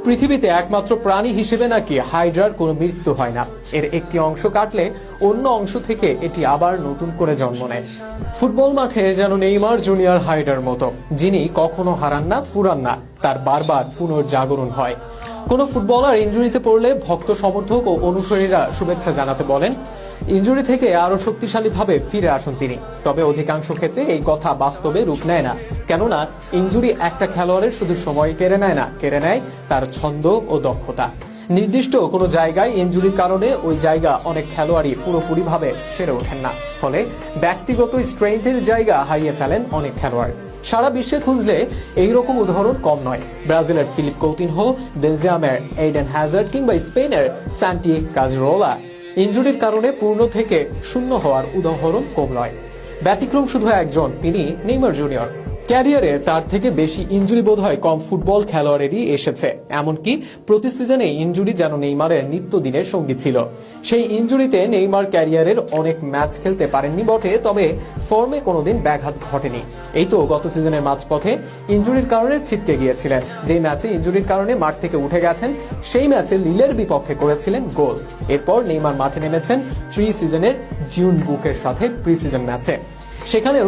পৃথিবীতে একমাত্র প্রাণী হিসেবে নাকি হাইড্রার কোনো মৃত্যু হয় না। এর একটি অংশ কাটলে অন্য অংশ থেকে এটি আবার নতুন করে জন্ম নেয়। ফুটবল মাঠে যেন নেইমার জুনিয়র হাইড্রার মতো, যিনি কখনো হারান না, ফুরান না, তার বারবার পুনর্জাগরণ হয়। কোনো ফুটবলার ইনজুরিতে পড়লে ভক্ত, সমর্থক ও অনুসারীরা শুভেচ্ছা জানাতে বলেন। ইনজুরি থেকে আরো শক্তিশালীভাবে ফিরে আসুন তিনি। তবে অধিকাংশ ক্ষেত্রে এই কথা বাস্তবে রূপ নেয় না, কেননা ইনজুরি একটা খেলোয়াড়ের শুধু সময় কেড়ে নেয় না, কেড়ে নেয় তার ছন্দ ও দক্ষতা। নির্দিষ্ট কোনো জায়গায় ইনজুরির কারণে ওই জায়গা অনেক খেলোয়াড়ই পুরোপুরিভাবে সেরে ওঠেন না, ফলে ব্যক্তিগত স্ট্রেংথের জায়গা হারিয়ে ফেলেন অনেক খেলোয়াড়। সারা বিশ্বে খুঁজলে এইরকম উদাহরণ কম নয়। ব্রাজিলের ফিলিপ কৌতিনহো, বেলজিয়ামের এইডেন হ্যাজার্ড কিংবা স্পেনের সান্টি কাজরোলা ইনজুরির কারণে পূর্ণ থেকে শূন্য হওয়ার উদাহরণ কম নয়। ব্যতিক্রম শুধু একজন, তিনি নেইমার জুনিয়র। ক্যারিয়ারে তার থেকে বেশি ইনজুরি বোধহয় কম ফুটবল খেলোয়াড়েরই এসেছে। এমনকি প্রতি সিজনে ইনজুরি যেন নেইমারের নিত্যদিনের সঙ্গী ছিল। সেই ইনজুরিতে নেইমার ক্যারিয়ারের অনেক ম্যাচ খেলতে পারেননি বটে, তবে ফর্মে কোনোদিন ব্যাঘাত ঘটেনি। এই তো গত সিজনের মাঝপথে ইনজুরির কারণে ছিটকে গিয়েছিলেন। যে ম্যাচে ইনজুরির কারণে মাঠ থেকে উঠে গেছেন, সেই ম্যাচে লিলের বিপক্ষে করেছিলেন গোল। এরপর নেইমার মাঠে নেমেছেন প্রি সিজনের জিউন বুকের সাথে প্রি সিজন ম্যাচে। সেখানেও